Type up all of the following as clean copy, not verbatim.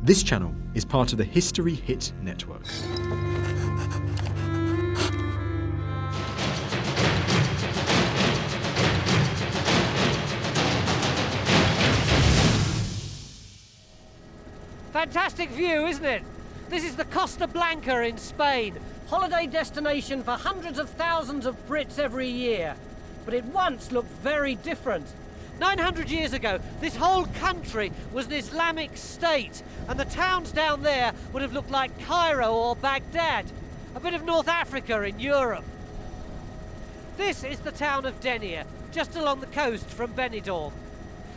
This channel is part of the History Hit network. Fantastic view, isn't it? This is the Costa Blanca in Spain, holiday destination for hundreds of thousands of Brits every year. But it once looked very different. 900 years ago, this whole country was an Islamic state, and the towns down there would have looked like Cairo or Baghdad, a bit of North Africa in Europe. This is the town of Denia, just along the coast from Benidorm.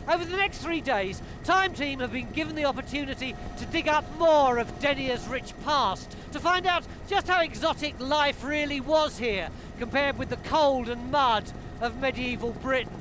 Over the next 3 days, Time Team have been given the opportunity to dig up more of Denia's rich past, to find out just how exotic life really was here, compared with the cold and mud of medieval Britain.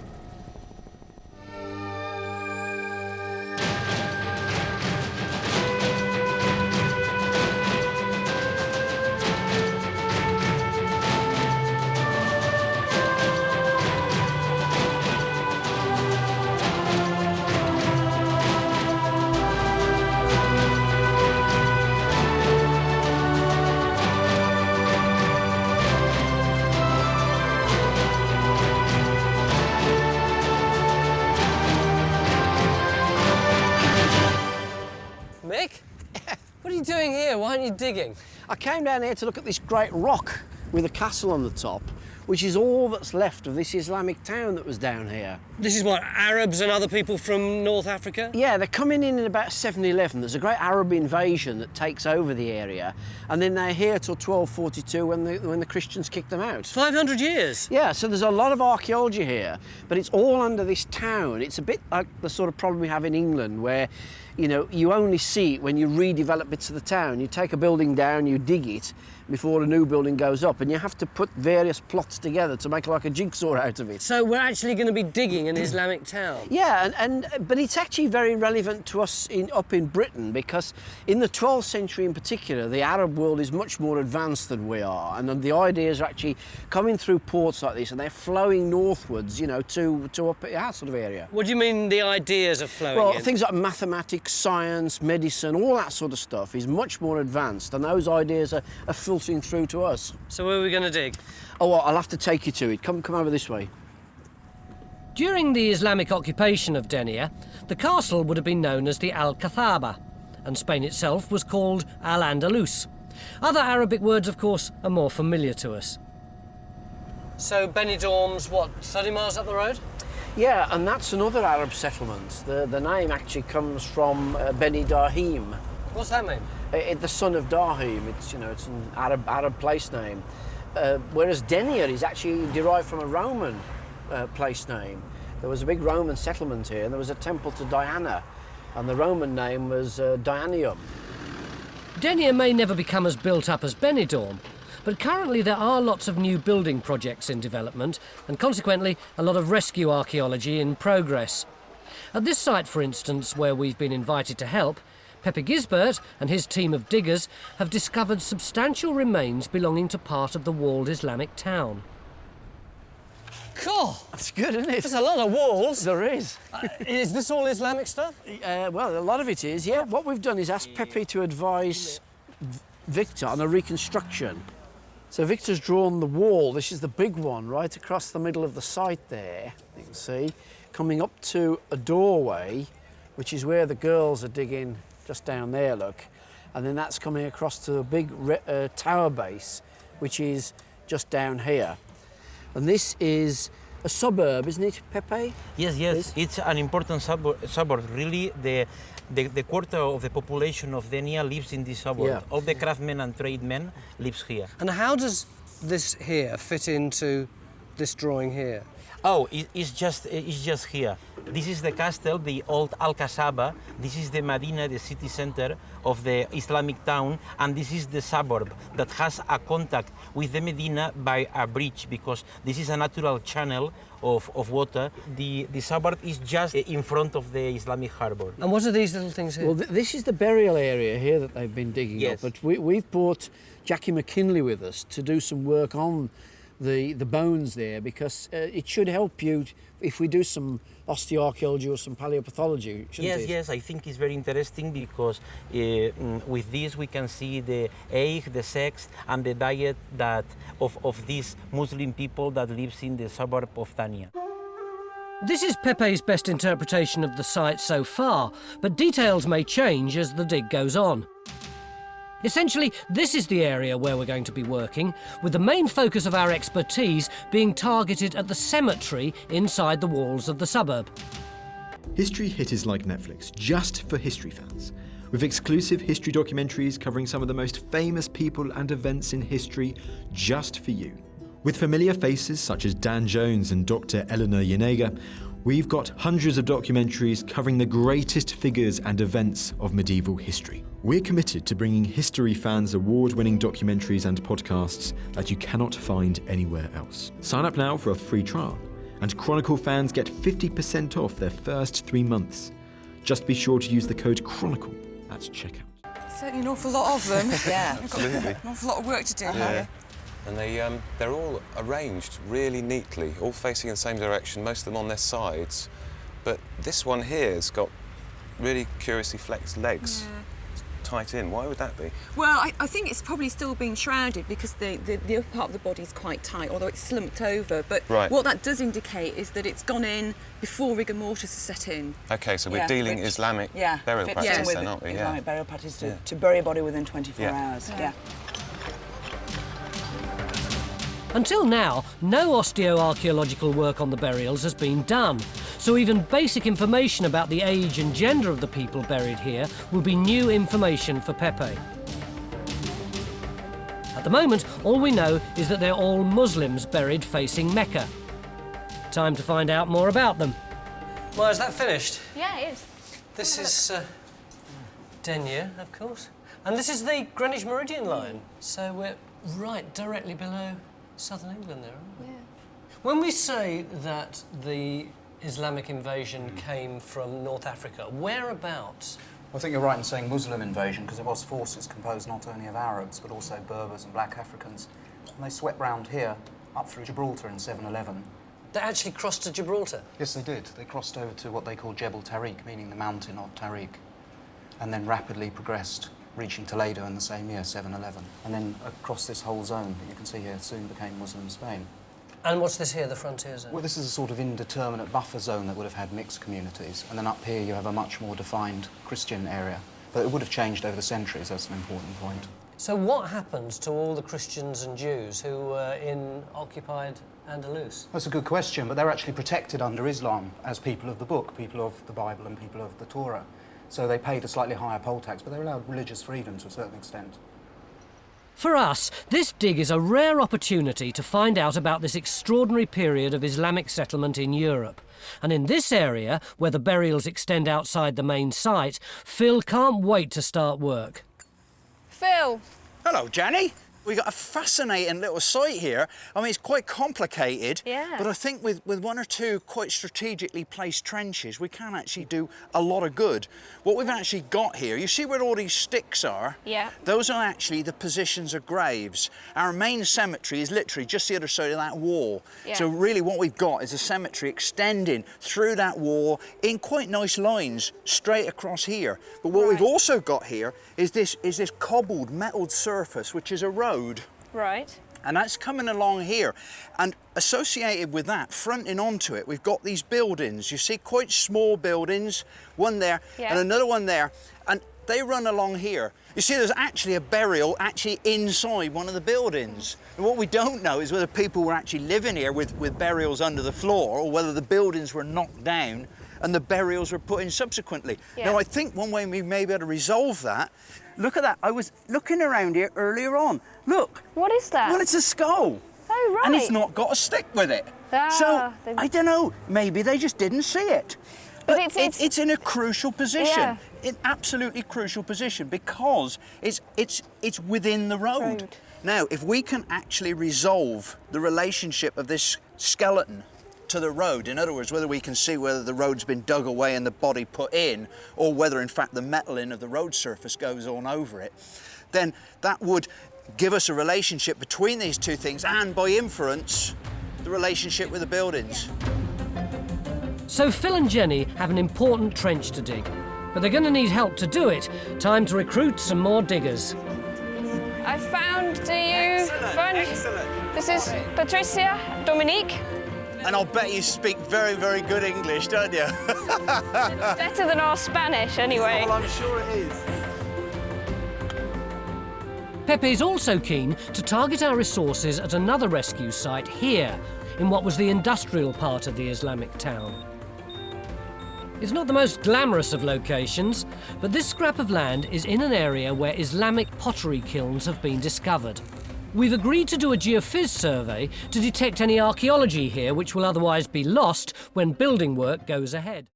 Mick? What are you doing here? Why aren't you digging? I came down here to look at this great rock with a castle on the top, which is all that's left of this Islamic town that was down here. This is what, Arabs and other people from North Africa? Yeah, they're coming in about 711. There's a great Arab invasion that takes over the area, and then they're here till 1242 when the Christians kicked them out. 500 years? Yeah, so there's a lot of archaeology here, but it's all under this town. It's a bit like the sort of problem we have in England where, you know, you only see it when you redevelop bits of the town. You take a building down, you dig it before a new building goes up, and you have to put various plots together to make like a jigsaw out of it. So we're actually going to be digging an Islamic town? Yeah, but it's actually very relevant to us up in Britain, because in the 12th century in particular, the Arab world is much more advanced than we are, and the ideas are actually coming through ports like this, and they're flowing northwards, you know, to up our sort of area. What do you mean the ideas are flowing Well, in? things like mathematics, science, medicine, all that sort of stuff is much more advanced, and those ideas are filtering through to us. So where are we going to dig? Oh, well, I'll have to take you to it. Come over this way. During the Islamic occupation of Denia, the castle would have been known as the Al-Kathaba, and Spain itself was called Al-Andalus. Other Arabic words, of course, are more familiar to us. So Benidorm's, what, 30 miles up the road? Yeah, and that's another Arab settlement. The name actually comes from Benidorm. What's that mean? The son of Darhim. It's, you know, it's an Arab place name. Whereas Denia is actually derived from a Roman place name. There was a big Roman settlement here, and there was a temple to Diana, and the Roman name was Dianium. Denia may never become as built up as Benidorm, but currently there are lots of new building projects in development, and consequently a lot of rescue archaeology in progress. At this site, for instance, where we've been invited to help, Pepe Gisbert and his team of diggers have discovered substantial remains belonging to part of the walled Islamic town. Cool! That's good, isn't it? There's a lot of walls. There is. Is this all Islamic stuff? Well, a lot of it is, yeah. What we've done is ask Pepe to advise Victor on a reconstruction. So Victor's drawn the wall. This is the big one right across the middle of the site there, you can see, coming up to a doorway, which is where the girls are digging, just down there, look. And then that's coming across to a big tower base, which is just down here. And this is a suburb, isn't it, Pepe? Yes. It's an important suburb. Really, the quarter of the population of Denia lives in this suburb. Yeah. All the craftsmen and tradesmen lives here. And how does this here fit into this drawing here? Oh, it's just here. This is the castle, the old Al-Kasaba. This is the Medina, the city center of the Islamic town, and this is the suburb that has a contact with the Medina by a bridge, because this is a natural channel of water. The suburb is just in front of the Islamic harbour. And what are these little things here? Well, this is the burial area here that they've been digging up, but we've brought Jackie McKinley with us to do some work on the bones there, because it should help you if we do some osteoarchaeology or some paleopathology, shouldn't Yes, it? yes, I think it's very interesting because with this we can see the age, the sex, and the diet that of these Muslim people that lives in the suburb of Denia. This is Pepe's best interpretation of the site so far, but details may change as the dig goes on. Essentially, this is the area where we're going to be working, with the main focus of our expertise being targeted at the cemetery inside the walls of the suburb. History Hit is like Netflix, just for history fans, with exclusive history documentaries covering some of the most famous people and events in history just for you. With familiar faces such as Dan Jones and Dr. Eleanor Yanega, we've got hundreds of documentaries covering the greatest figures and events of medieval history. We're committed to bringing history fans award-winning documentaries and podcasts that you cannot find anywhere else. Sign up now for a free trial, and Chronicle fans get 50% off their first 3 months. Just be sure to use the code Chronicle at checkout. Certainly an awful lot of them. Yeah, We've got absolutely. an awful lot of work to do Yeah. here. And they're all arranged really neatly, all facing in the same direction, most of them on their sides. But this one here has got really curiously flexed legs. Tight in. Why would that be? Well, I think it's probably still being shrouded because the upper part of the body is quite tight, although it's slumped over. But Right. what that does indicate is that it's gone in before rigor mortis has set in. OK, so we're Yeah, dealing which- Islamic Yeah, burial fits practice in with then, aren't we? Islamic burial practice Yeah. to bury a body within 24 Yeah. hours. Yeah. Until now, no osteoarchaeological work on the burials has been done, so even basic information about the age and gender of the people buried here will be new information for Pepe. At the moment, all we know is that they're all Muslims buried facing Mecca. Time to find out more about them. Well, is that finished? Yeah, it is. This is Denia, of course. And this is the Greenwich Meridian line. So we're right directly below southern England there, aren't we? Yeah. When we say that the Islamic invasion came from North Africa, whereabouts? I think you're right in saying Muslim invasion, because it was forces composed not only of Arabs but also Berbers and black Africans. And they swept round here, up through Gibraltar in 711. They actually crossed to Gibraltar? Yes, they did. They crossed over to what they call Jebel Tariq, meaning the mountain of Tariq, and then rapidly progressed, reaching Toledo in the same year, 711. And then across this whole zone that you can see here soon became Muslim Spain. And what's this here, the frontier zone? Well, this is a sort of indeterminate buffer zone that would have had mixed communities. And then up here you have a much more defined Christian area. But it would have changed over the centuries, that's an important point. So what happened to all the Christians and Jews who were in occupied Andalus? That's a good question, but they're actually protected under Islam as people of the book, people of the Bible and people of the Torah. So they paid a slightly higher poll tax, but they're allowed religious freedom to a certain extent. For us, this dig is a rare opportunity to find out about this extraordinary period of Islamic settlement in Europe. And in this area, where the burials extend outside the main site, Phil can't wait to start work. Phil. Hello, Jenny. We've got a fascinating little site here. I mean, it's quite complicated, Yeah. but I think with one or two quite strategically placed trenches, we can actually do a lot of good. What we've actually got here, you see where all these sticks are? Yeah. Those are actually the positions of graves. Our main cemetery is literally just the other side of that wall. Yeah. So really what we've got is a cemetery extending through that wall in quite nice lines straight across here. But what we've also got here is this cobbled, metalled surface, which is a road. Right. And that's coming along here. And associated with that, fronting onto it, we've got these buildings. You see quite small buildings, one there and another one there. And they run along here. You see, there's actually a burial actually inside one of the buildings. And what we don't know is whether people were actually living here with burials under the floor or whether the buildings were knocked down and the burials were put in subsequently. Yeah. Now, I think one way we may be able to resolve that, look at that. I was looking around here earlier on. Look. What is that? Well, it's a skull. Oh, right. And it's not got a stick with it. Ah, So, they've- I don't know, maybe they just didn't see it. But But it's in a crucial position. Yeah. An absolutely crucial position because it's within the road. Now, if we can actually resolve the relationship of this skeleton to the road, in other words, whether we can see whether the road's been dug away and the body put in, or whether in fact the metalling of the road surface goes on over it, then that would give us a relationship between these two things and, by inference, the relationship with the buildings. So Phil and Jenny have an important trench to dig, but they're going to need help to do it. Time to recruit some more diggers. I found Excellent. This is Patricia, Dominique. And I'll bet you speak very, very good English, don't you? Better than our Spanish, anyway. Well, I'm sure it is. Pepe's also keen to target our resources at another rescue site here, in what was the industrial part of the Islamic town. It's not the most glamorous of locations, but this scrap of land is in an area where Islamic pottery kilns have been discovered. We've agreed to do a geophys survey to detect any archaeology here which will otherwise be lost when building work goes ahead.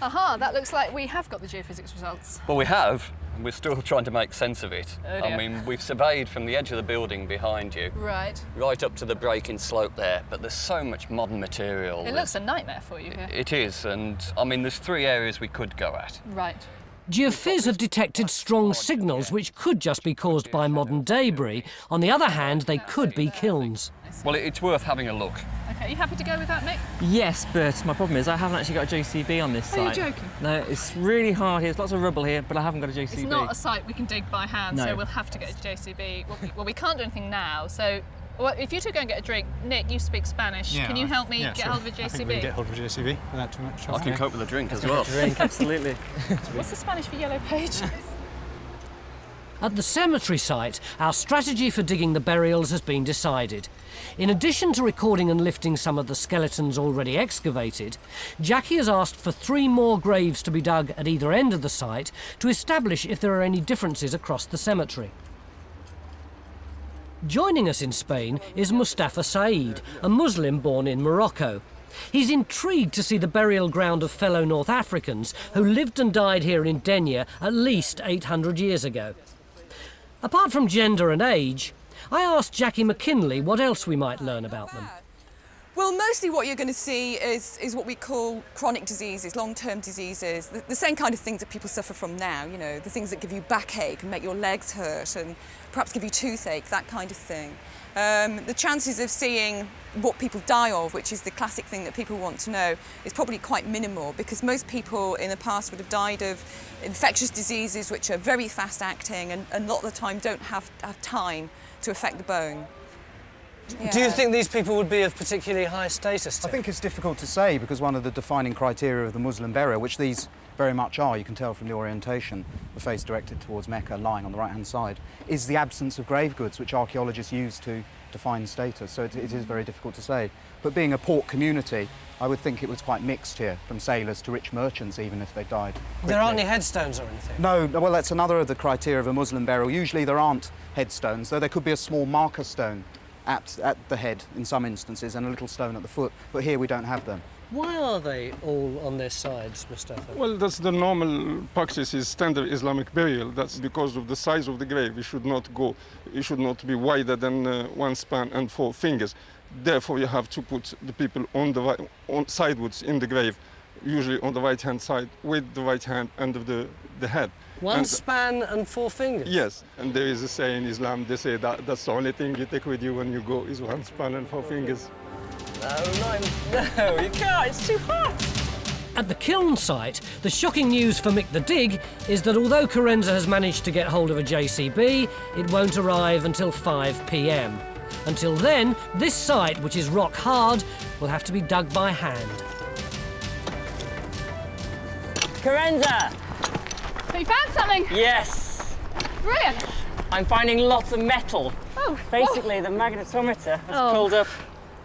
Aha, that looks like we have got the geophysics results. Well, we have. We're still trying to make sense of it. Oh dear. I mean, we've surveyed from the edge of the building behind you. Right. Right up to the breaking slope there, but there's so much modern material. It looks a nightmare for you here. It is, and I mean, there's 3 areas we could go at. Right. Geophys have detected strong signals which could just be caused by modern debris. On the other hand, they could be kilns. Well, it's worth having a look. Okay, are you happy to go with that, Mick? Yes, but my problem is I haven't actually got a JCB on this site. Are you joking? No, it's really hard here. There's lots of rubble here, but I haven't got a JCB. It's not a site we can dig by hand, No. so we'll have to get a JCB. Well, we can't do anything now, so well, if you two go and get a drink, Nick, you speak Spanish. Yeah, can you help me get sure. hold of a JCB? I think we can get hold of a JCB without too much. I can cope with a drink as well. Drink, absolutely. What's the Spanish for yellow page? At the cemetery site, our strategy for digging the burials has been decided. In addition to recording and lifting some of the skeletons already excavated, Jackie has asked for 3 more graves to be dug at either end of the site to establish if there are any differences across the cemetery. Joining us in Spain is Mustafa Saeed, a Muslim born in Morocco. He's intrigued to see the burial ground of fellow North Africans who lived and died here in Denia at least 800 years ago. Apart from gender and age, I asked Jackie McKinley what else we might learn about them. Well, mostly what you're going to see is what we call chronic diseases, long-term diseases, the same kind of things that people suffer from now, you know, the things that give you backache and make your legs hurt and perhaps give you toothache, that kind of thing. The chances of seeing what people die of, which is the classic thing that people want to know, is probably quite minimal because most people in the past would have died of infectious diseases which are very fast-acting and a lot of the time don't have time to affect the bone. Yeah. Do you think these people would be of particularly high status? I think it's difficult to say because one of the defining criteria of the Muslim burial, which these very much are, you can tell from the orientation, the face directed towards Mecca, lying on the right-hand side, is the absence of grave goods, which archaeologists use to define status. So it is very difficult to say. But being a port community, I would think it was quite mixed here, from sailors to rich merchants, even if they died quickly. There aren't any headstones or anything? No, well, that's another of the criteria of a Muslim burial. Usually there aren't headstones, though there could be a small marker stone at the head in some instances and a little stone at the foot, but here we don't have them. Why are they all on their sides, Mustafa? Well, that's the normal practice, is standard Islamic burial. That's because of the size of the grave. It should not be wider than 1 span and 4 fingers. Therefore, you have to put the people on sidewards in the grave, usually on the right-hand side, with the right hand under the head. 1 span and 4 fingers? Yes, and there is a saying in Islam, they say that that's the only thing you take with you when you go is 1 span and 4 fingers. No, you can't, it's too hot. At the kiln site, the shocking news for Mick the Dig is that although Carenza has managed to get hold of a JCB, it won't arrive until 5 p.m. Until then, this site, which is rock hard, will have to be dug by hand. Carenza! Have you found something? Yes! Brilliant! I'm finding lots of metal. Oh, basically, the magnetometer has pulled up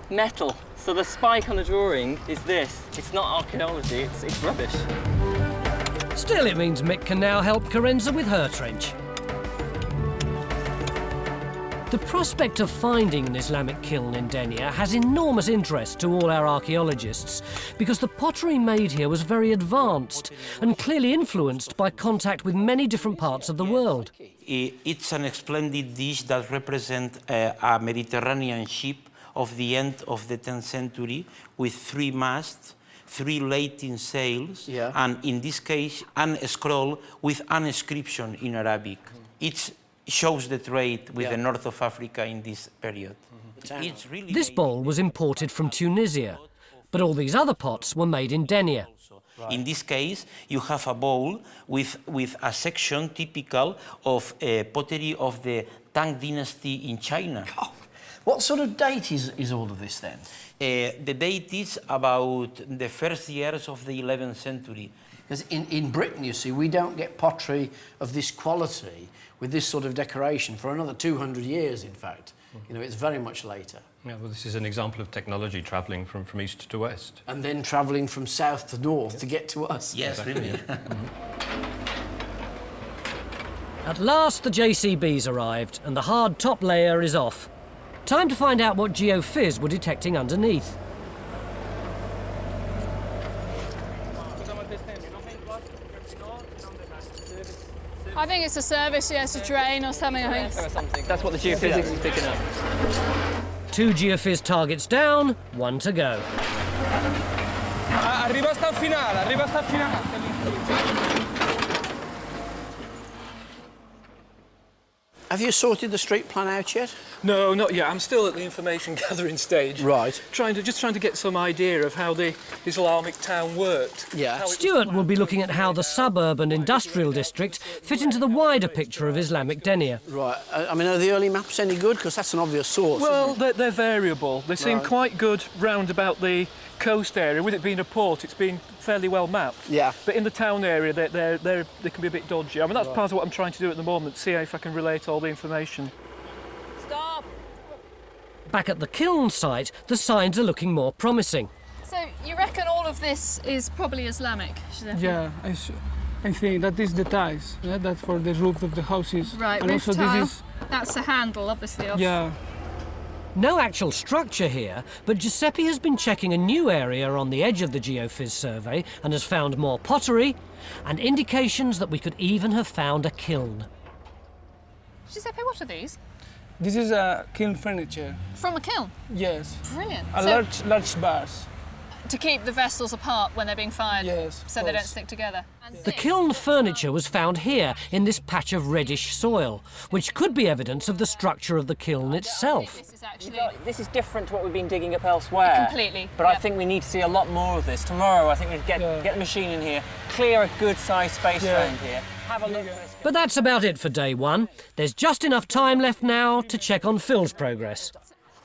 metal. So the spike on the drawing is this. It's not archaeology, it's rubbish. Still, it means Mick can now help Carenza with her trench. The prospect of finding an Islamic kiln in Denia has enormous interest to all our archaeologists because the pottery made here was very advanced and clearly influenced by contact with many different parts of the world. It's an splendid dish that represents a Mediterranean ship of the end of the 10th century with 3 masts, 3 lateen sails, and in this case, a scroll with an inscription in Arabic. It's shows the trade with the north of Africa in this period. It's really This bowl was imported from Tunisia, but all these other pots were made in Denia. In this case, you have a bowl with a section typical of pottery of the Tang dynasty in China. Oh, what sort of date is all of this then? The date is about the first years of the 11th century. Because in Britain, you see, we don't get pottery of this quality with this sort of decoration for another 200 years, in fact. You know, it's very much later. Yeah, well, this is an example of technology travelling from east to west. And then travelling from south to north to get to us. Yes, really. At last, the JCBs arrived, and the hard top layer is off. Time to find out what geophys we're detecting underneath. I think it's a service, yes, a drain or something, I think. That's what the geophysics is picking up. 2 geophys targets down, 1 to go. Arriba hasta el final, arriba hasta el final. Have you sorted the street plan out yet? No, not yet. I'm still at the information gathering stage. Right. Just trying to get some idea of how the Islamic town worked. Yeah. Stuart will be looking at how the suburb and industrial district fit into the wider picture of Islamic Denia. Right. I mean, are the early maps any good? Because that's an obvious source. Well, they're variable. They seem quite good round about the coast area. With it being a port, it's been fairly well mapped. Yeah. But in the town area, they can be a bit dodgy. I mean, that's part of what I'm trying to do at the moment, see if I can relate all the information. Stop! Back at the kiln site, the signs are looking more promising. So you reckon all of this is probably Islamic? Yeah, I think that is the ties. Yeah, that's for the roof of the houses. Right, and roof also tile. this is. That's the handle, obviously. Yeah. No actual structure here, but Giuseppe has been checking a new area on the edge of the geophys survey and has found more pottery and indications that we could even have found a kiln. Giuseppe, what are these? This is a kiln furniture. From a kiln? Yes. Brilliant. Large bars. To keep the vessels apart when they're being fired, yes, so they don't stick together. The kiln furniture was found here in this patch of reddish soil, which could be evidence of the structure of the kiln itself. This is different to what we've been digging up elsewhere. Completely. But I think we need to see a lot more of this. Tomorrow, I think we'd get the machine in here, clear a good-sized space around here, have a look at this. But that's about it for day one. There's just enough time left now to check on Phil's progress.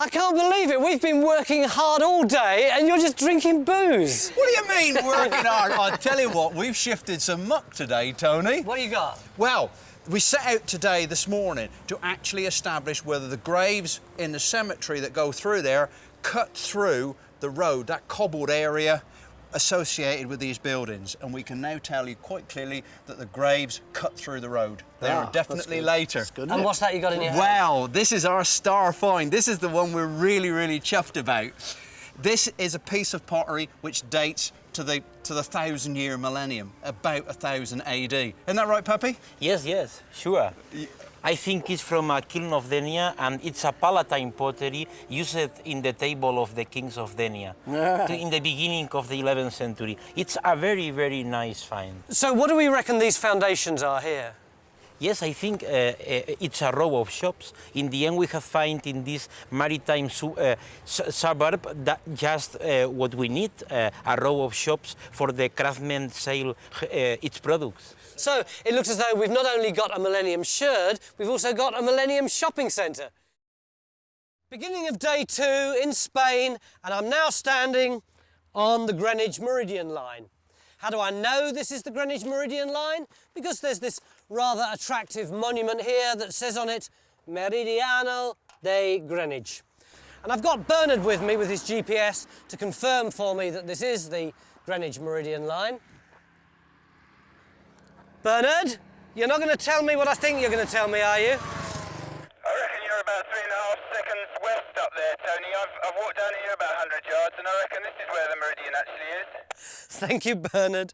I can't believe it. We've been working hard all day and you're just drinking booze. What do you mean working hard? I'll tell you what, we've shifted some muck today, Tony. What you got? Well, we set out today, this morning, to actually establish whether the graves in the cemetery that go through there cut through the road, that cobbled area associated with these buildings. And we can now tell you quite clearly that the graves cut through the road. They are definitely later. And what's that you got in your hand? Well, this is our star find. This is the one we're really, really chuffed about. This is a piece of pottery which dates to the 1,000-year millennium, about 1000 AD. Isn't that right, Pappy? Yes, sure. I think it's from a kiln of Denia, and it's a Palatine pottery used in the table of the kings of Denia in the beginning of the 11th century. It's a very, very nice find. So what do we reckon these foundations are here? Yes, I think it's a row of shops. In the end, we have found in this maritime suburb that just what we need, a row of shops for the craftsmen sell its products. So it looks as though we've not only got a Millennium Sherd, we've also got a Millennium shopping centre. Beginning of day 2 in Spain, and I'm now standing on the Greenwich Meridian line. How do I know this is the Greenwich Meridian line? Because there's this rather attractive monument here that says on it, Meridiano de Greenwich. And I've got Bernard with me with his GPS to confirm for me that this is the Greenwich Meridian line. Bernard, you're not going to tell me what I think you're going to tell me, are you? I reckon you're about 3.5 seconds west up there, Tony. I've walked down here about 100 yards, and I reckon this is where the meridian actually is. Thank you, Bernard.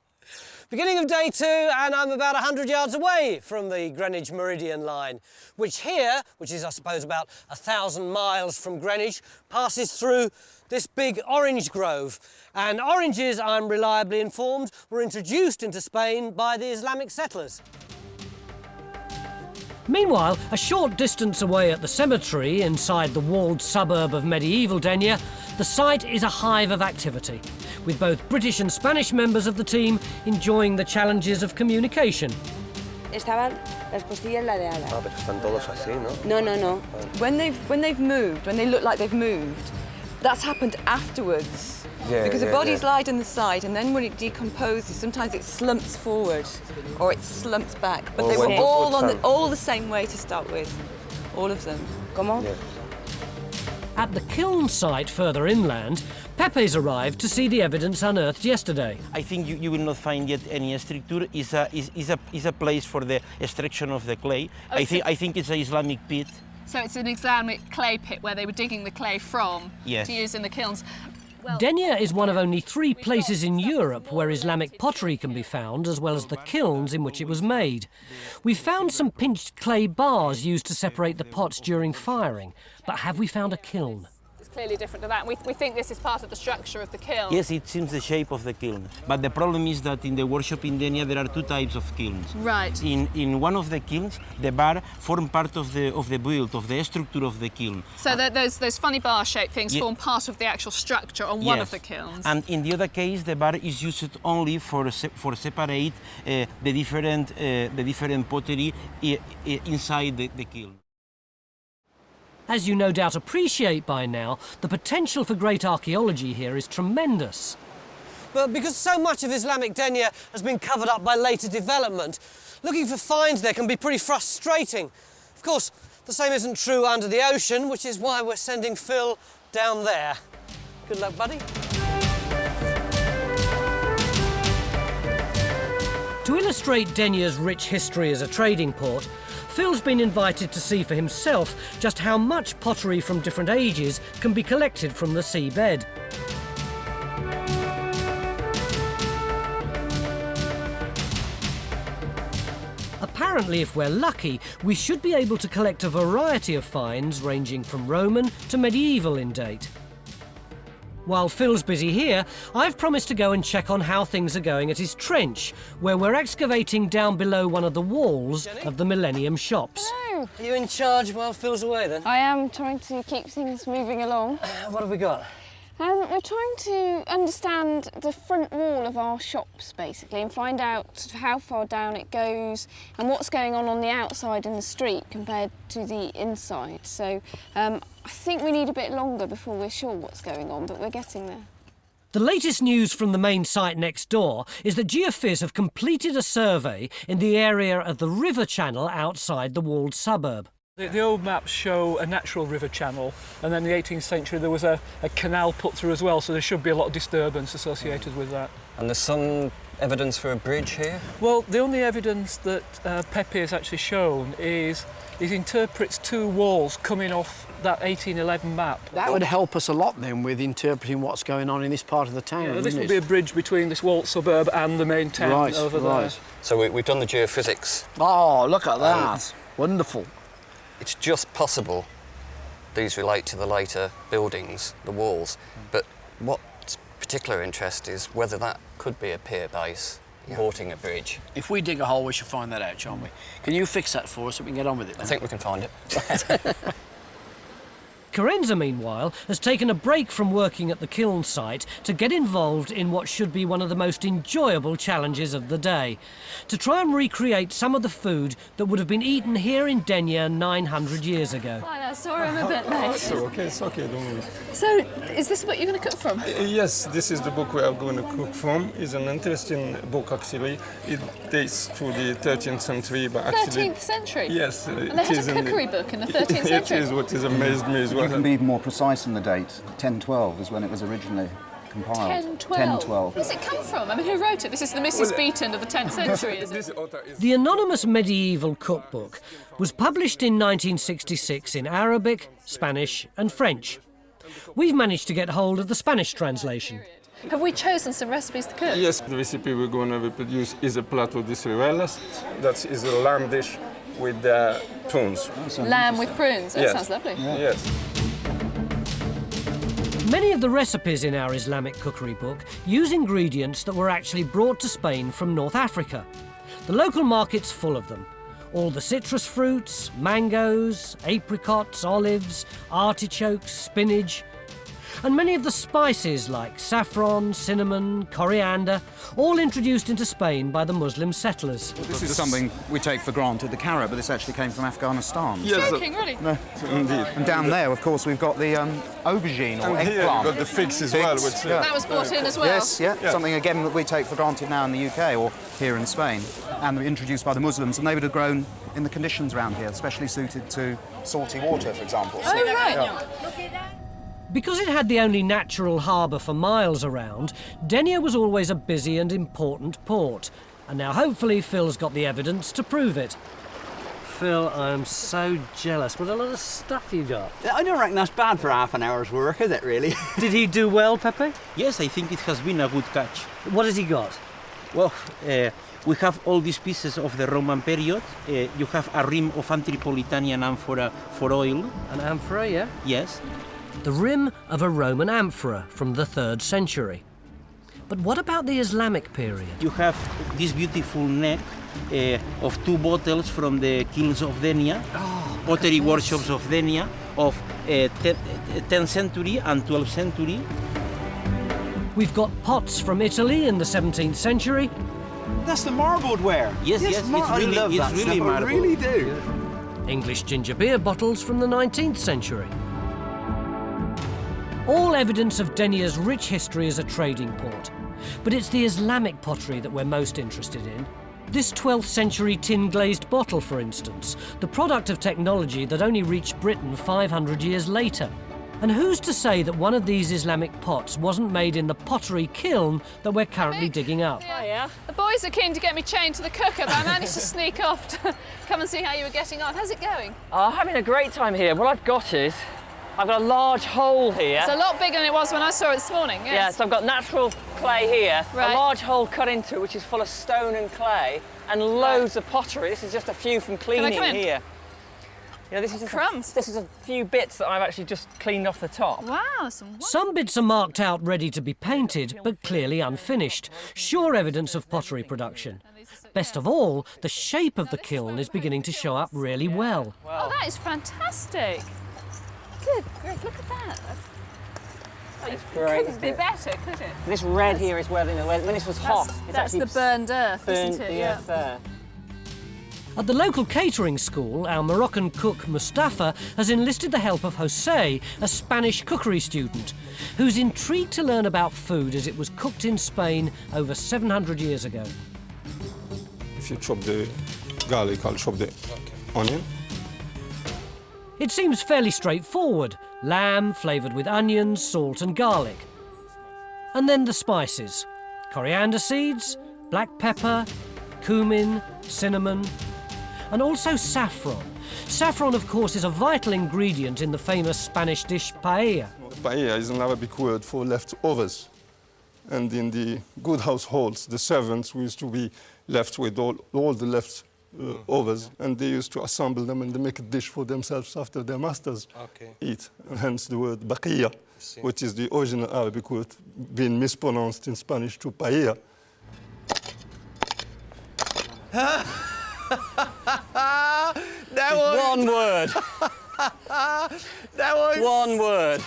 Beginning of day 2, and I'm about 100 yards away from the Greenwich Meridian line, which here, which is I suppose about 1,000 miles from Greenwich, passes through this big orange grove. And oranges, I'm reliably informed, were introduced into Spain by the Islamic settlers. Meanwhile, a short distance away at the cemetery inside the walled suburb of medieval Denia, the site is a hive of activity, with both British and Spanish members of the team enjoying the challenges of communication. Estaban las postillas ladeadas. Ah, pero están todos así, ¿no? No, no, no. When they've moved, when they look like they've moved, that's happened afterwards. Yeah, because the yeah, body's yeah. lied in the side, and then when it decomposes, sometimes it slumps forward or it slumps back. But they were all the same way to start with, all of them. ¿Cómo? Yeah. At the kiln site further inland, Pepe's arrived to see the evidence unearthed yesterday. I think you will not find yet any structure. Is a place for the extraction of the clay. Oh, I think it's an Islamic pit. So it's an Islamic clay pit where they were digging the clay from Yes. to use in the kilns. Denia is one of only 3 places in Europe where Islamic pottery can be found, as well as the kilns in which it was made. We've found some pinched clay bars used to separate the pots during firing, but have we found a kiln? It's clearly different to that. We think this is part of the structure of the kiln. Yes, it seems the shape of the kiln. But the problem is that in the workshop in Denia there are 2 types of kilns. Right. In one of the kilns, the bar form part of the build, of the structure of the kiln. So those funny bar-shaped things form part of the actual structure on one of the kilns. And in the other case, the bar is used only for separate the different pottery inside the kiln. As you no doubt appreciate by now, the potential for great archaeology here is tremendous. But because so much of Islamic Denia has been covered up by later development, looking for finds there can be pretty frustrating. Of course, the same isn't true under the ocean, which is why we're sending Phil down there. Good luck, buddy. To illustrate Denia's rich history as a trading port, Phil's been invited to see for himself just how much pottery from different ages can be collected from the seabed. Apparently, if we're lucky, we should be able to collect a variety of finds ranging from Roman to medieval in date. While Phil's busy here, I've promised to go and check on how things are going at his trench, where we're excavating down below one of the walls of the Millennium Shops. Hello. Are you in charge while Phil's away, then? I am trying to keep things moving along. What have we got? We're trying to understand the front wall of our shops, basically, and find out how far down it goes and what's going on the outside in the street compared to the inside. So I think we need a bit longer before we're sure what's going on, but we're getting there. The latest news from the main site next door is that Geophys have completed a survey in the area of the river channel outside the walled suburb. The old maps show a natural river channel, and then in the 18th century there was a canal put through as well, so there should be a lot of disturbance associated with that. And there's some evidence for a bridge here? Well, the only evidence that Pepe has actually shown is he interprets 2 walls coming off that 1811 map. That would help us a lot then with interpreting what's going on in this part of the town. Yeah, this would be a bridge between this walled suburb and the main town over there. So we've done the geophysics. Oh, look at that. Wonderful. It's just possible these relate to the later buildings, the walls, but what's particular interest is whether that could be a pier base supporting a bridge. If we dig a hole, we should find that out, shan't we? Can you fix that for us so we can get on with it then? I think we can find it. Carenza, meanwhile, has taken a break from working at the kiln site to get involved in what should be one of the most enjoyable challenges of the day, to try and recreate some of the food that would have been eaten here in Denia 900 years ago. Hi there, sorry I'm a bit late. It's okay, don't worry. So, is this what you're going to cook from? Yes, this is the book we are going to cook from. It's an interesting book, actually. It dates to the 13th century, but actually... 13th century? Yes. And they had a cookery book in the 13th century? It is what has amazed me as well. You can be even more precise in the date. 1012 is when it was originally compiled. 1012? 1012. Where does it come from? I mean, who wrote it? This is the Mrs. Beeton of the 10th century, is it? The anonymous medieval cookbook was published in 1966 in Arabic, Spanish and French. We've managed to get hold of the Spanish translation. Have we chosen some recipes to cook? Yes, the recipe we're going to reproduce is a plato de ciruelas. That is a lamb dish with prunes. Lamb with prunes? That yes. sounds lovely. Yeah. Yes. Many of the recipes in our Islamic cookery book use ingredients that were actually brought to Spain from North Africa. The local market's full of them. All the citrus fruits, mangoes, apricots, olives, artichokes, spinach, and many of the spices like saffron, cinnamon, coriander, all introduced into Spain by the Muslim settlers. This is something we take for granted, the carrot, but this actually came from Afghanistan. Yes, joking, really? No, indeed. And down there, of course, we've got the aubergine or and here eggplant. we've got the figs as well. Which, That was brought in as well? Yes, yeah, something again that we take for granted now in the UK or here in Spain, and were introduced by the Muslims, and they would have grown in the conditions around here, especially suited to salty water, for example. Oh, right. Yeah. Because it had the only natural harbour for miles around, Denia was always a busy and important port. And now hopefully Phil's got the evidence to prove it. Phil, I'm so jealous. What a lot of stuff you got. I don't reckon that's bad for half an hour's work, is it, really? Did he do well, Pepe? Yes, I think it has been a good catch. What has he got? Well, we have all these pieces of the Roman period. You have a rim of Antipolitanian amphora for oil. An amphora, yeah? Yes. The rim of a Roman amphora from the 3rd century. But what about the Islamic period? You have this beautiful neck of 2 bottles from the kilns of Denia, pottery workshops of Denia of 10th century and 12th century. We've got pots from Italy in the 17th century. That's the marbled ware. Yes, it's really marble. I really do. English ginger beer bottles from the 19th century. All evidence of Denia's rich history as a trading port. But it's the Islamic pottery that we're most interested in. This 12th century tin-glazed bottle, for instance, the product of technology that only reached Britain 500 years later. And who's to say that one of these Islamic pots wasn't made in the pottery kiln that we're currently digging up? Yeah. The boys are keen to get me chained to the cooker, but I managed to sneak off to come and see how you were getting on. How's it going? Having a great time here. What I've got is, I've got a large hole here. It's a lot bigger than it was when I saw it this morning, yes. Yeah, so I've got natural clay here, right. A large hole cut into it which is full of stone and clay, and loads of pottery. This is just a few from cleaning here. You know, this is just crumbs. This is a few bits that I've actually just cleaned off the top. Wow, Some bits are marked out ready to be painted, but clearly unfinished. Sure evidence of pottery production. Best of all, the shape of the kiln is beginning to show up really well. Oh, that is fantastic. Good grief, look at that. It's great. Couldn't be better, could it? This red here is where, when this was hot. That's the burned earth, isn't it? Yeah. There. At the local catering school, our Moroccan cook Mustafa has enlisted the help of Jose, a Spanish cookery student, who's intrigued to learn about food as it was cooked in Spain over 700 years ago. If you chop the garlic, I'll chop the onion. It seems fairly straightforward. Lamb flavoured with onions, salt and garlic. And then the spices. Coriander seeds, black pepper, cumin, cinnamon, and also saffron. Saffron, of course, is a vital ingredient in the famous Spanish dish paella. Paella is an Arabic word for leftovers. And in the good households, the servants used to be left with all the leftovers, and they used to assemble them and they make a dish for themselves after their masters eat. And hence the word baqiya, which is the original Arabic word being mispronounced in Spanish to paella. One word. One word.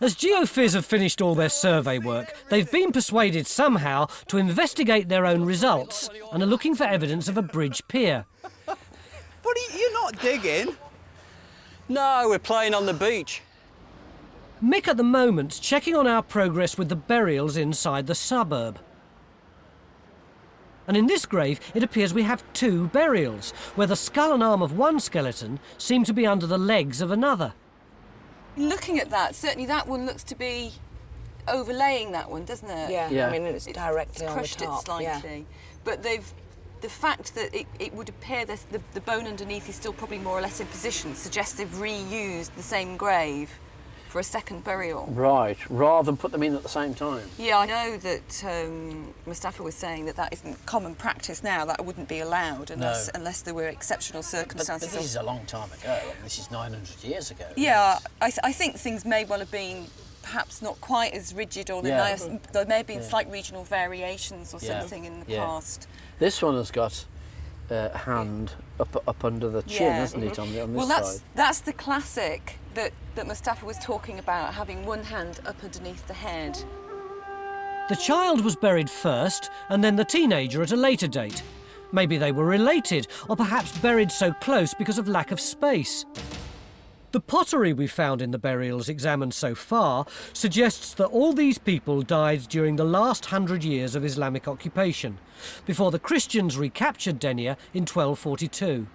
As GeoFizz have finished all their survey work, they've been persuaded somehow to investigate their own results and are looking for evidence of a bridge pier. But you're not digging. No, we're playing on the beach. Mick at the moment's checking on our progress with the burials inside the suburb. And in this grave, it appears we have 2 burials, where the skull and arm of one skeleton seem to be under the legs of another. Looking at that, certainly that one looks to be overlaying that one, doesn't it? Yeah. I mean, it's directly on the crushed top. it slightly. But the fact that it would appear that the bone underneath is still probably more or less in position suggests they've reused the same grave for a second burial. Right, rather than put them in at the same time. Yeah, I know that Mustafa was saying that isn't common practice now. That wouldn't be allowed unless there were exceptional circumstances. But this is a long time ago. This is 900 years ago. Yeah, I think things may well have been perhaps not quite as rigid, or there may have been slight regional variations or something in the past. This one has got hand up under the chin, isn't it, on this side? That's the classic that Mustafa was talking about, having one hand up underneath the head. The child was buried first, and then the teenager at a later date. Maybe they were related, or perhaps buried so close because of lack of space. The pottery we found in the burials examined so far suggests that all these people died during the last 100 years of Islamic occupation, before the Christians recaptured Denia in 1242.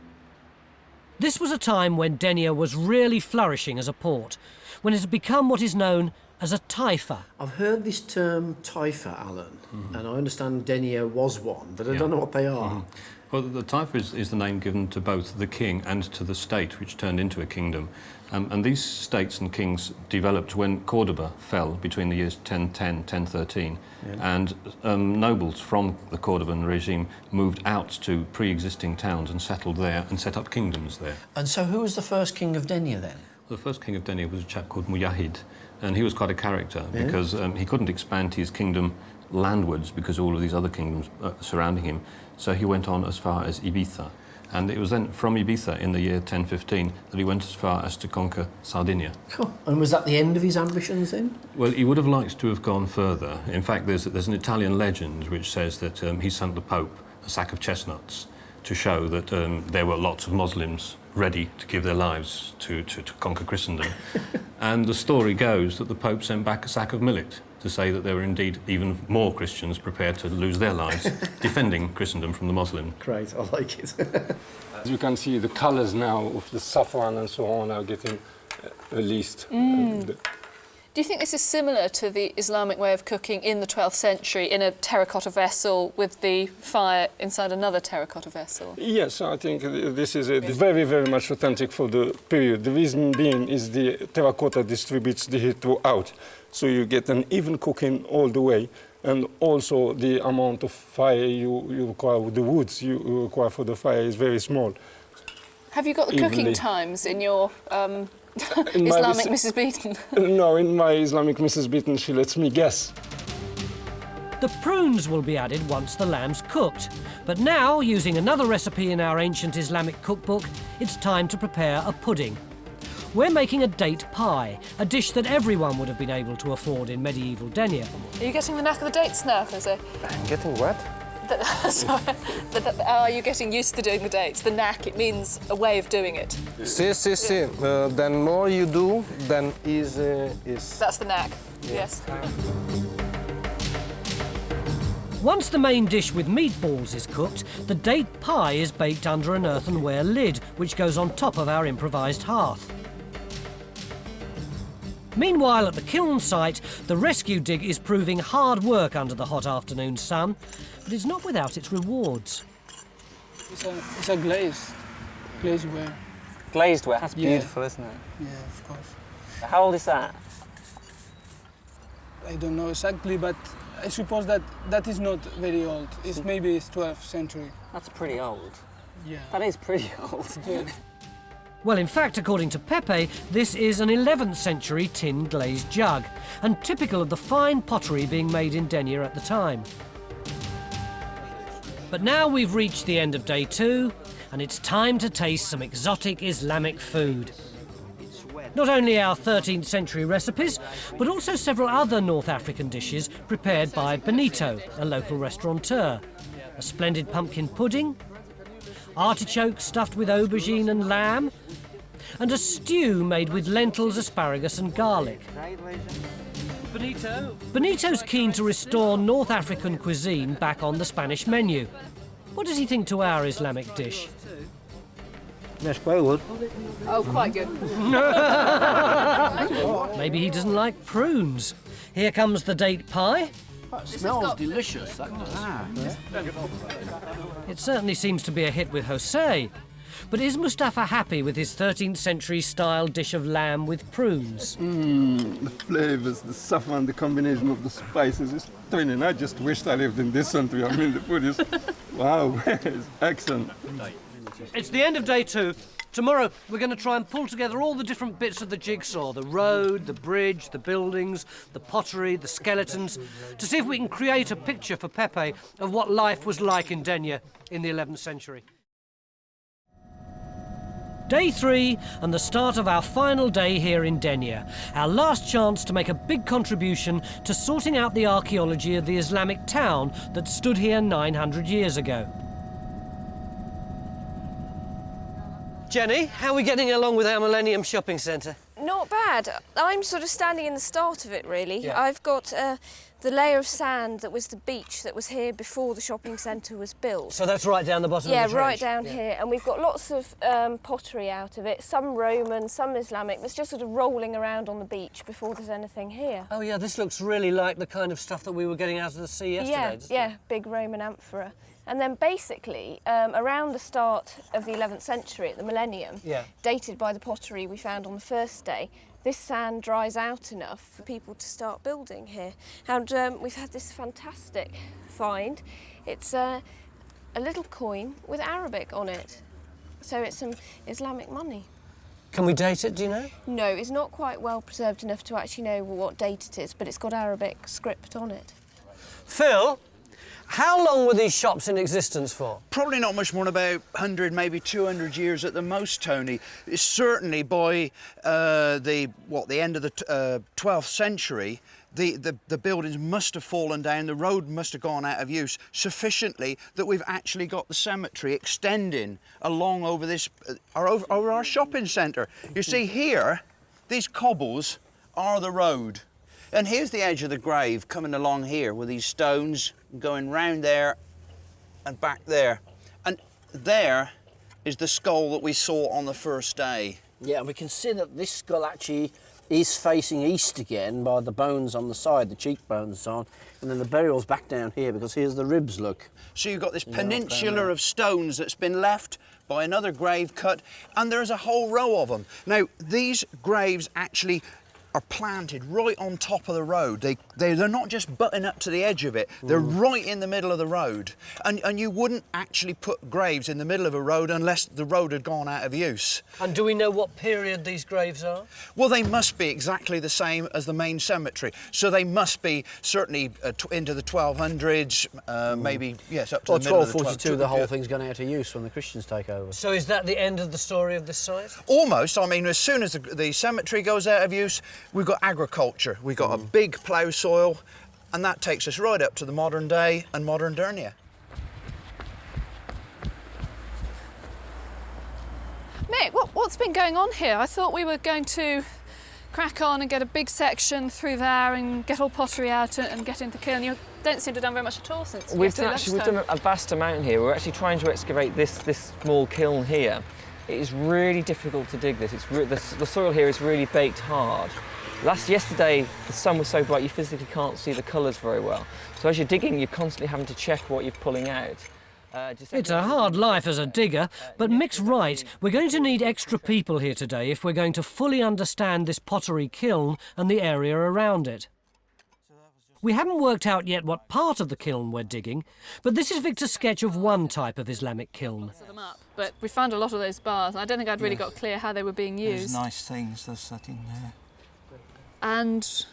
This was a time when Denia was really flourishing as a port, when it had become what is known as a taifa. I've heard this term taifa, Alan, and I understand Denia was one, but I don't know what they are. Well, the taifa is the name given to both the king and to the state, which turned into a kingdom. And these states and kings developed when Cordoba fell between the years 1010, 1013. And nobles from the Cordoban regime moved out to pre-existing towns and settled there and set up kingdoms there. And so who was the first king of Denia then? The first king of Denia was a chap called Mujahid, and he was quite a character because he couldn't expand his kingdom landwards because all of these other kingdoms surrounding him. So he went on as far as Ibiza. And it was then from Ibiza in the year 1015 that he went as far as to conquer Sardinia. Cool. And was that the end of his ambitions then? Well, he would have liked to have gone further. In fact, there's an Italian legend which says that he sent the Pope a sack of chestnuts to show that there were lots of Muslims ready to give their lives to conquer Christendom. And the story goes that the Pope sent back a sack of millet to say that there were indeed even more Christians prepared to lose their lives defending Christendom from the Muslim. Great, I like it. As you can see, the colours now of the saffron and so on are getting released. Do you think this is similar to the Islamic way of cooking in the 12th century in a terracotta vessel with the fire inside another terracotta vessel? Yes, I think this is very, very much authentic for the period. The reason being is the terracotta distributes the heat throughout. So you get an even cooking all the way, and also the amount of fire you require with the woods you require for the fire is very small. Have you got the cooking times in your Islamic Mrs. Beaton? No, in my Islamic Mrs. Beaton she lets me guess. The prunes will be added once the lamb's cooked. But now, using another recipe in our ancient Islamic cookbook, it's time to prepare a pudding. We're making a date pie, a dish that everyone would have been able to afford in medieval Denia. Are you getting the knack of the dates now, Jose? I'm getting what? Are you getting used to doing the dates? The knack, it means a way of doing it. Si. Then more you do, then easy is... That's the knack, yes. Once the main dish with meatballs is cooked, the date pie is baked under an earthenware lid, which goes on top of our improvised hearth. Meanwhile, at the kiln site, the rescue dig is proving hard work under the hot afternoon sun, but it's not without its rewards. It's a glazed ware. Glazed ware, that's beautiful, isn't it? Yeah, of course. How old is that? I don't know exactly, but I suppose that is not very old. It's maybe 12th century. That's pretty old. Yeah. That is pretty old. Yeah. Well, in fact, according to Pepe, this is an 11th century tin glazed jug, and typical of the fine pottery being made in Denia at the time. But now we've reached the end of day 2, and it's time to taste some exotic Islamic food. Not only our 13th century recipes, but also several other North African dishes prepared by Benito, a local restaurateur. A splendid pumpkin pudding, artichokes stuffed with aubergine and lamb, and a stew made with lentils, asparagus and garlic. Benito's keen to restore North African cuisine back on the Spanish menu. What does he think to our Islamic dish? That's quite good. Oh, quite good. Maybe he doesn't like prunes. Here comes the date pie. That smells delicious, that does. It certainly seems to be a hit with Jose. But is Mustafa happy with his 13th century style dish of lamb with prunes? The flavours, the saffron, the combination of the spices is stunning. I just wished I lived in this country. I mean, the food is, wow, it's excellent. It's the end of day 2. Tomorrow we're going to try and pull together all the different bits of the jigsaw, the road, the bridge, the buildings, the pottery, the skeletons, to see if we can create a picture for Pepe of what life was like in Denia in the 11th century. Day 3 and the start of our final day here in Denia. Our last chance to make a big contribution to sorting out the archaeology of the Islamic town that stood here 900 years ago. Jenny, how are we getting along with our Millennium Shopping Centre? Not bad. I'm sort of standing in the start of it, really. Yeah. I've got the layer of sand that was the beach that was here before the shopping centre was built. So that's right down the bottom of the trench? Yeah, right down here. And we've got lots of pottery out of it, some Roman, some Islamic, that's just sort of rolling around on the beach before there's anything here. Oh, yeah, this looks really like the kind of stuff that we were getting out of the sea yesterday, doesn't Yeah, it? big Roman amphora. And then basically, around the start of the 11th century, at the millennium, dated by the pottery we found on the first day, this sand dries out enough for people to start building here. And we've had this fantastic find. It's a little coin with Arabic on it. So it's some Islamic money. Can we date it, do you know? No, it's not quite well preserved enough to actually know what date it is, but it's got Arabic script on it. Phil, how long were these shops in existence for? Probably not much more than about 100, maybe 200 years at the most, Tony. It's certainly by the end of the 12th century, the buildings must have fallen down, the road must have gone out of use sufficiently that we've actually got the cemetery extending along over this, over our shopping centre. You see here, these cobbles are the road. And here's the edge of the grave coming along here with these stones going round there and back there. And there is the skull that we saw on the first day. Yeah, and we can see that this skull actually is facing east again by the bones on the side, the cheekbones and so on, and then the burial's back down here because here's the ribs, look. So you've got this peninsula of stones that's been left by another grave cut, and there's a whole row of them. Now, these graves actually are planted right on top of the road. They're not just butting up to the edge of it, they're right in the middle of the road. And you wouldn't actually put graves in the middle of a road unless the road had gone out of use. And do we know what period these graves are? Well, they must be exactly the same as the main cemetery. So they must be certainly into the 1200s, maybe, yes, up to the middle of the 1242, the whole thing's gone out of use when the Christians take over. So is that the end of the story of this site? Almost. I mean, as soon as the cemetery goes out of use, we've got agriculture. We've got a big plough soil, and that takes us right up to the modern day and modern Denia. Mick, what's been going on here? I thought we were going to crack on and get a big section through there and get all pottery out and get into the kiln. You don't seem to have done very much at all since We've done a vast amount here. We're actually trying to excavate this small kiln here. It is really difficult to dig this. The soil here is really baked hard. Yesterday, the sun was so bright you physically can't see the colours very well. So as you're digging, you're constantly having to check what you're pulling out. It's a hard life as a digger, but Mick's right. We're going to need extra people here today if we're going to fully understand this pottery kiln and the area around it. We haven't worked out yet what part of the kiln we're digging, but this is Victor's sketch of one type of Islamic kiln. But we found a lot of those bars, and I don't think I'd really got clear how they were being used. There's nice things that's set in there. And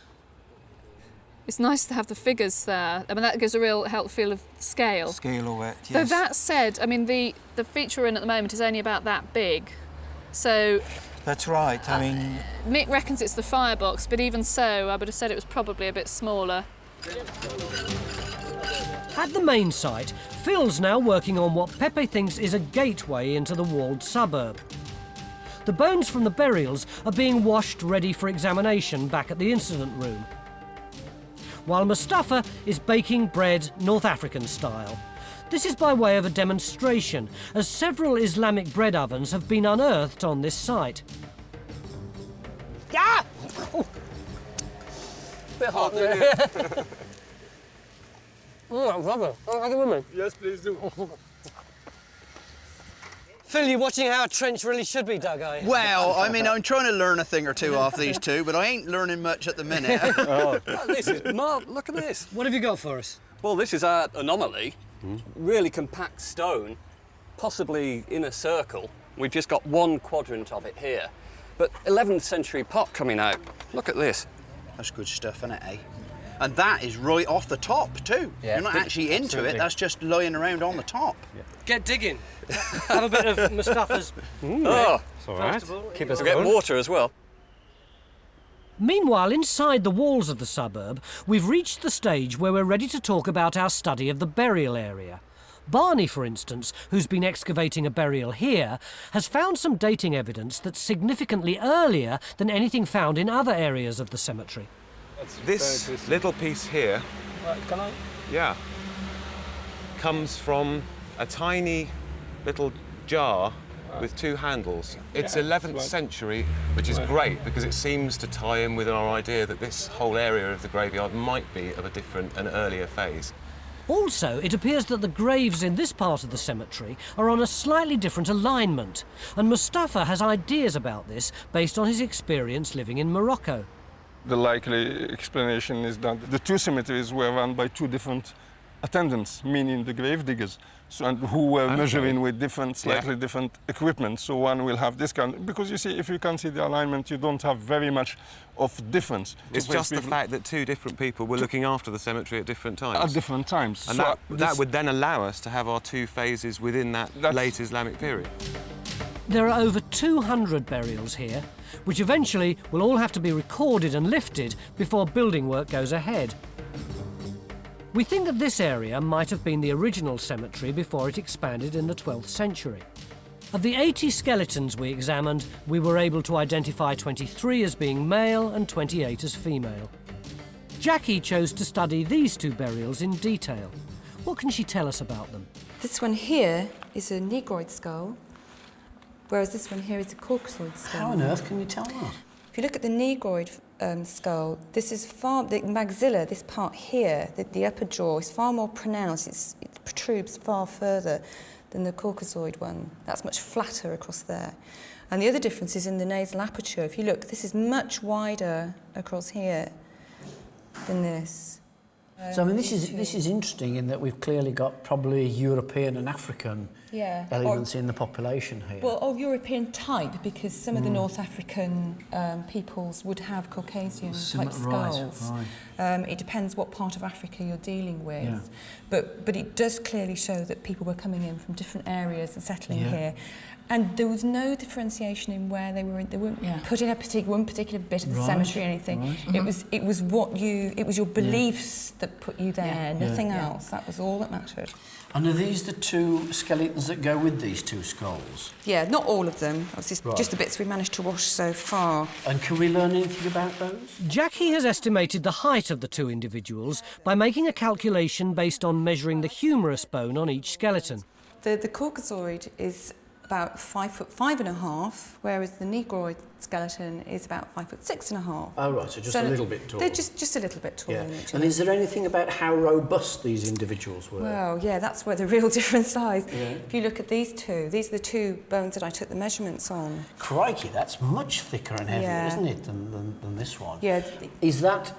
it's nice to have the figures there. I mean, that gives a real feel of scale. Scale of it, yes. Though that said, I mean, the feature we're in at the moment is only about that big. So That's right, I mean... Mick reckons it's the firebox, but even so, I would have said it was probably a bit smaller. At the main site, Phil's now working on what Pepe thinks is a gateway into the walled suburb. The bones from the burials are being washed ready for examination back at the incident room, while Mustafa is baking bread North African style. This is by way of a demonstration, as several Islamic bread ovens have been unearthed on this site. Yeah! Bit hot there. Yes, please do. Phil, you're watching how a trench really should be dug, are you? Well, I mean, I'm trying to learn a thing or two off these two, but I ain't learning much at the minute. This is mad. Look at this. What have you got for us? Well, this is our anomaly. Really compact stone, possibly in a circle. We've just got one quadrant of it here. But 11th century pot coming out. Look at this. That's good stuff, isn't it, eh? And that is right off the top too. Yeah, You're not actually into absolutely. it, that's just lying around on the top. Get digging. Have a bit of Mustafa's. Oh, it's all right. Keep us going. Get water as well. Meanwhile, inside the walls of the suburb, we've reached the stage where we're ready to talk about our study of the burial area. Barney, for instance, who's been excavating a burial here, has found some dating evidence that's significantly earlier than anything found in other areas of the cemetery. This little piece here, Can I? yeah, comes from a tiny little jar with two handles. It's 11th century, which is great because it seems to tie in with our idea that this whole area of the graveyard might be of a different and earlier phase. Also, it appears that the graves in this part of the cemetery are on a slightly different alignment, and Mustafa has ideas about this based on his experience living in Morocco. The likely explanation is that the two cemeteries were run by two different attendants, meaning the grave diggers, and who were measuring with slightly different equipment. So one will have this kind, because you see, if you can see the alignment, you don't have very much of difference. It's just the fact that two different people were looking after the cemetery at different times. At different times. And so that would then allow us to have our two phases within that late Islamic period. There are over 200 burials here, which eventually will all have to be recorded and lifted before building work goes ahead. We think that this area might have been the original cemetery before it expanded in the 12th century. Of the 80 skeletons we examined, we were able to identify 23 as being male and 28 as female. Jackie chose to study these two burials in detail. What can she tell us about them? This one here is a Negroid skull, whereas this one here is a Caucasoid skull. How on earth can you tell that? If you look at the Negroid skull, this is the maxilla, this part here, the upper jaw, is far more pronounced. It protrudes far further than the Caucasoid one. That's much flatter across there. And the other difference is in the nasal aperture. If you look, this is much wider across here than this. So I mean, this is interesting in that we've clearly got probably European and African elements in the population here. Well, of European type, because some of the North African peoples would have Caucasian type skulls. Right. It depends what part of Africa you're dealing with, but it does clearly show that people were coming in from different areas and settling here. And there was no differentiation in where they were. They weren't put in one particular bit of the cemetery or anything. It was your beliefs that put you there. Nothing else. That was all that mattered. And are these the two skeletons that go with these two skulls? Yeah, not all of them. Just the bits we managed to wash so far. And can we learn anything about those? Jackie has estimated the height of the two individuals by making a calculation based on measuring the humerus bone on each skeleton. The Caucasoid is about 5'5½", whereas the Negroid skeleton is about 5'6½". Oh right, so just a little bit taller. They're just a little bit taller than each other. And is there anything about how robust these individuals were? Well, yeah, that's where the real difference lies. If you look at these are the two bones that I took the measurements on. Crikey, that's much thicker and heavier, isn't it, than this one? Yeah. Is that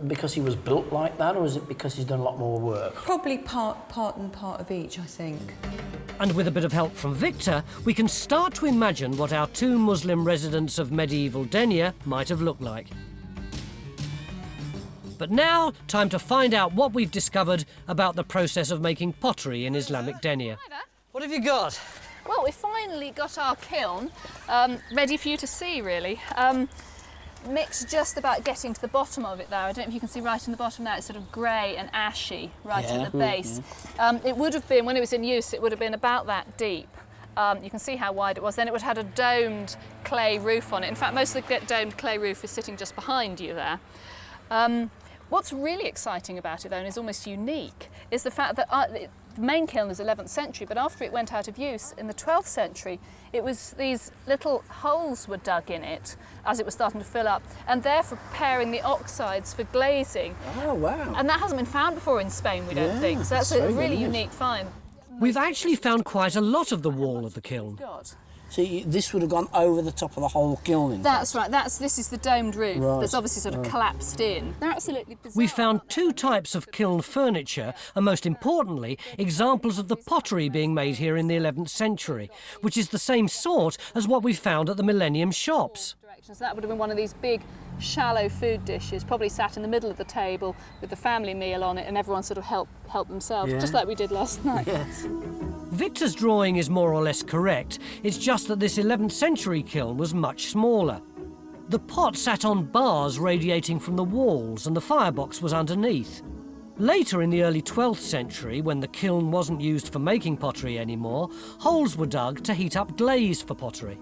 because he was built like that, or is it because he's done a lot more work? Probably part and part of each, I think. And with a bit of help from Victor, we can start to imagine what our two Muslim residents of medieval Denia might have looked like. But now, time to find out what we've discovered about the process of making pottery in Islamic Denia. What have you got? Well, we finally got our kiln ready for you to see, really. Mick's just about getting to the bottom of it there. I don't know if you can see right in the bottom now, it's sort of grey and ashy right at the base. It would have been, when it was in use, it would have been about that deep. You can see how wide it was. Then it would have had a domed clay roof on it. In fact, most of the domed clay roof is sitting just behind you there. What's really exciting about it, though, and is almost unique, is the fact that the main kiln was 11th century, but after it went out of use in the 12th century, it was these little holes were dug in it as it was starting to fill up, and they're for preparing the oxides for glazing. Oh, wow. And that hasn't been found before in Spain, we don't think. So that's a really unique find. We've actually found quite a lot of the wall of the kiln. See, this would have gone over the top of the whole kiln. That's right. This is the domed roof that's obviously sort of collapsed in. They're absolutely bizarre. We found two types of kiln furniture, and most importantly, examples of the pottery being made here in the 11th century, which is the same sort as what we found at the Millennium shops. So that would have been one of these big shallow food dishes, probably sat in the middle of the table with the family meal on it, and everyone sort of helped themselves, just like we did last night. Yes. Victor's drawing is more or less correct. It's just that this 11th century kiln was much smaller. The pot sat on bars radiating from the walls and the firebox was underneath. Later in the early 12th century, when the kiln wasn't used for making pottery anymore, holes were dug to heat up glaze for pottery.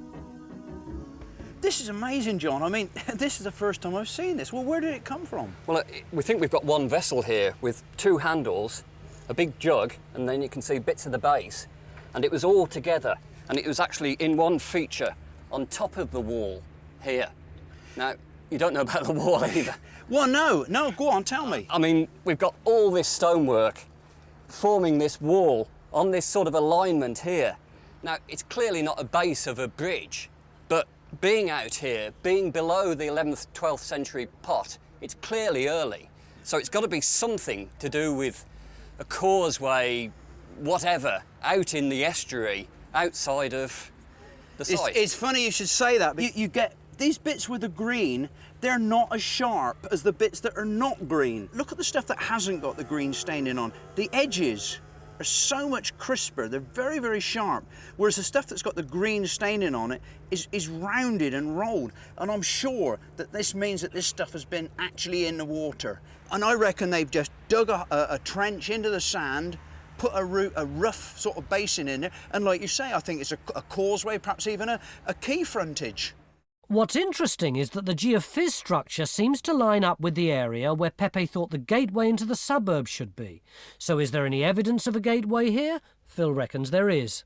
This is amazing, John. I mean, this is the first time I've seen this. Well, where did it come from? Well, we think we've got one vessel here with two handles, a big jug, and then you can see bits of the base. And it was all together, and it was actually in one feature on top of the wall here. Now, you don't know about the wall either. Well, no, go on, tell me. I mean, we've got all this stonework forming this wall on this sort of alignment here. Now, it's clearly not a base of a bridge, but being out here, being below the 11th, 12th century pot, it's clearly early. So it's got to be something to do with a causeway, whatever, out in the estuary, outside of the site. It's funny you should say that. But you get these bits with the green, they're not as sharp as the bits that are not green. Look at the stuff that hasn't got the green staining on. The edges are so much crisper, they're very, very sharp, whereas the stuff that's got the green staining on it is rounded and rolled. And I'm sure that this means that this stuff has been actually in the water. And I reckon they've just dug a trench into the sand, put a rough sort of basin in there, and like you say, I think it's a causeway, perhaps even a quay frontage. What's interesting is that the geophys structure seems to line up with the area where Pepe thought the gateway into the suburb should be. So is there any evidence of a gateway here? Phil reckons there is.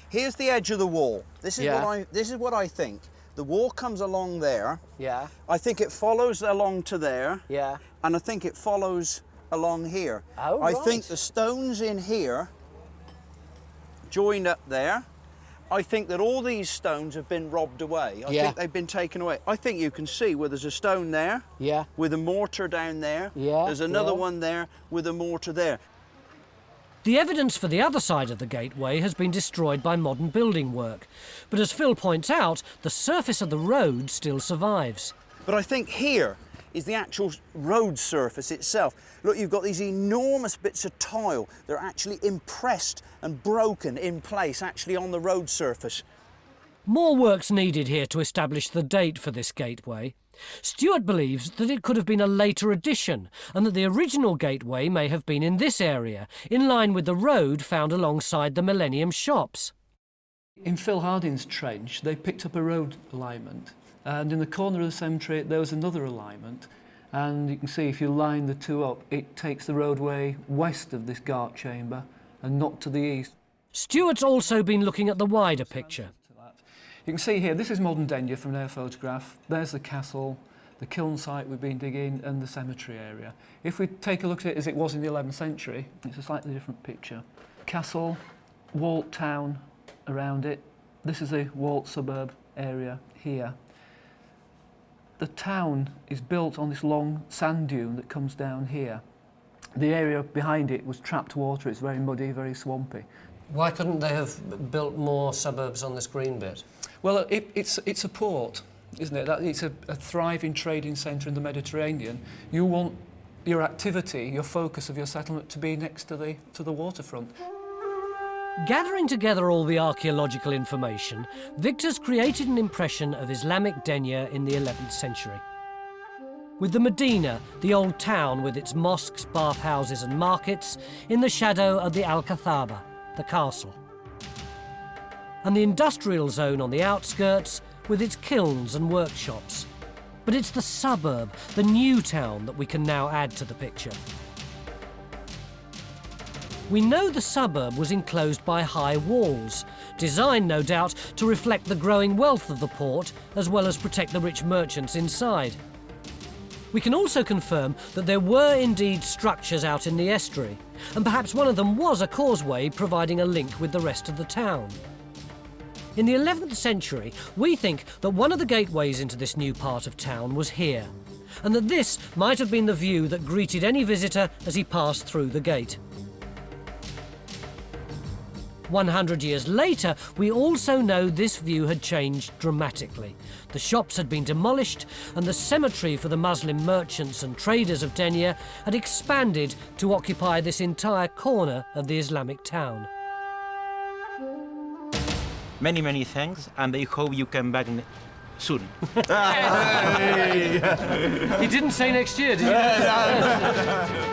Here's the edge of the wall. This is what I think. The wall comes along there. Yeah. I think it follows along to there. Yeah. And I think it follows along here. Oh, I right. think the stones in here joined up there. I think that all these stones have been robbed away. I think they've been taken away. I think you can see where there's a stone there with a mortar down there. There's another one there with a mortar there. The evidence for the other side of the gateway has been destroyed by modern building work. But as Phil points out, the surface of the road still survives. But I think here is the actual road surface itself. Look, you've got these enormous bits of tile. They're actually impressed and broken in place, actually on the road surface. More work's needed here to establish the date for this gateway. Stuart believes that it could have been a later addition and that the original gateway may have been in this area, in line with the road found alongside the Millennium shops. In Phil Harding's trench, they picked up a road alignment, and in the corner of the cemetery there was another alignment, and you can see if you line the two up, it takes the roadway west of this Gart chamber and not to the east. Stuart's also been looking at the wider picture. You can see here, this is modern Denia from an air photograph. There's the castle, the kiln site we've been digging, and the cemetery area. If we take a look at it as it was in the 11th century, it's a slightly different picture. Castle, walled town around it. This is a walled suburb area here. The town is built on this long sand dune that comes down here. The area behind it was trapped water. It's very muddy, very swampy. Why couldn't they have built more suburbs on this green bit? Well, it's a port, isn't it? It's a thriving trading centre in the Mediterranean. You want your activity, your focus of your settlement to be next to the waterfront. Gathering together all the archaeological information, Victor's created an impression of Islamic Denia in the 11th century. With the Medina, the old town with its mosques, bathhouses and markets, in the shadow of the Al-Kathaba, the castle. And the industrial zone on the outskirts with its kilns and workshops. But it's the suburb, the new town, that we can now add to the picture. We know the suburb was enclosed by high walls, designed, no doubt, to reflect the growing wealth of the port, as well as protect the rich merchants inside. We can also confirm that there were indeed structures out in the estuary, and perhaps one of them was a causeway providing a link with the rest of the town. In the 11th century, we think that one of the gateways into this new part of town was here, and that this might have been the view that greeted any visitor as he passed through the gate. 100 years later, we also know this view had changed dramatically. The shops had been demolished and the cemetery for the Muslim merchants and traders of Denia had expanded to occupy this entire corner of the Islamic town. Many, many thanks, and I hope you come back soon. He didn't say next year, did he?